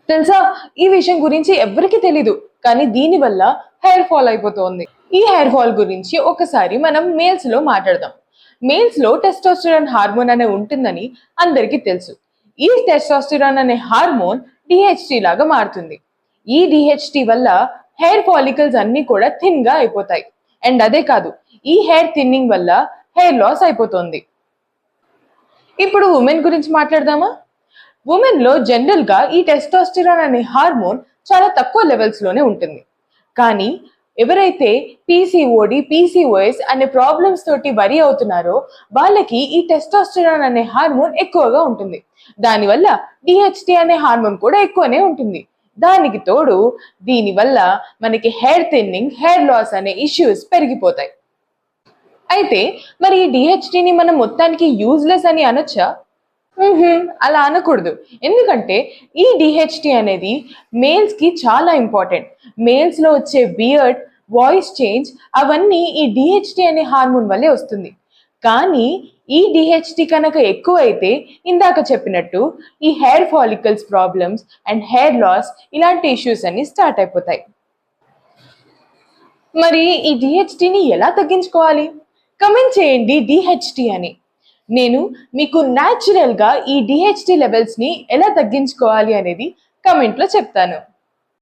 తెలుసా? ఈ విషయం గురించి ఎవ్వరికీ తెలీదు. కానీ దీనివల్ల హెయిర్ ఫాల్ అయిపోతోంది. ఈ హెయిర్ ఫాల్ గురించి ఒకసారి మనం మేల్స్‌లో మాట్లాడదాం. మేల్స్‌లో టెస్టోస్టెరాన్ హార్మోన్ అనే ఉంటుందని అందరికీ తెలుసు. ఈ టెస్టోస్టెరాన్ అనే హార్మోన్ డీహెచ్టీ లాగా మారుతుంది. ఈ డీహెచ్టీ వల్ల హెయిర్ ఫాలికల్స్ అన్నీ కూడా థిన్‌గా అయిపోతాయి. అండ్ అదే కాదు, ఈ హెయిర్ థిన్నింగ్ వల్ల హెయిర్ లాస్ అయిపోతుంది. ఇప్పుడు ఉమెన్ గురించి మాట్లాడదామా? ఉమెన్ లో జనరల్ గా ఈ టెస్టోస్టిరాన్ అనే హార్మోన్ చాలా తక్కువ లెవెల్స్ లోనే ఉంటుంది. కానీ ఎవరైతే పీసీఓడి, పీసీఓఎస్ అనే ప్రాబ్లమ్స్ తోటి వరి అవుతున్నారో వాళ్ళకి ఈ టెస్టోస్టిరాన్ అనే హార్మోన్ ఎక్కువగా ఉంటుంది. దానివల్ల డిహెచ్టి అనే హార్మోన్ కూడా ఎక్కువనే ఉంటుంది. దానికి తోడు దీనివల్ల మనకి హెయిర్ థిన్నింగ్, హెయిర్ లాస్ అనే ఇష్యూస్ పెరిగిపోతాయి. అయితే మరి ఈ డిహెచ్టిని మనం మొత్తానికి యూజ్లెస్ అని అనొచ్చా? అలా అనకూడదు. ఎందుకంటే ఈ డిహెచ్టి అనేది మేల్స్ కి చాలా ఇంపార్టెంట్. మేల్స్ లో వచ్చే బియర్డ్, వాయిస్ చేంజ్ అవన్నీ ఈ డిహెచ్టి అనే హార్మోన్ వల్లే వస్తుంది. కానీ ఈ డిహెచ్టి కనుక ఎక్కువైతే ఇందాక చెప్పినట్టు ఈ hair follicles problems and hair loss ఇలాంటి ఇష్యూస్ అన్ని స్టార్ట్ అయిపోతాయి. మరి ఈ డిహెచ్టిని ఎలా తగ్గించుకోవాలి? కమెంట్ చేయండి డిహెచ్టి అని. నేను మీకు న్యాచురల్ గా ఈ డిహెచ్టి లెవెల్స్ ని ఎలా తగ్గించుకోవాలి అనేది కమెంట్ లో చెప్తాను.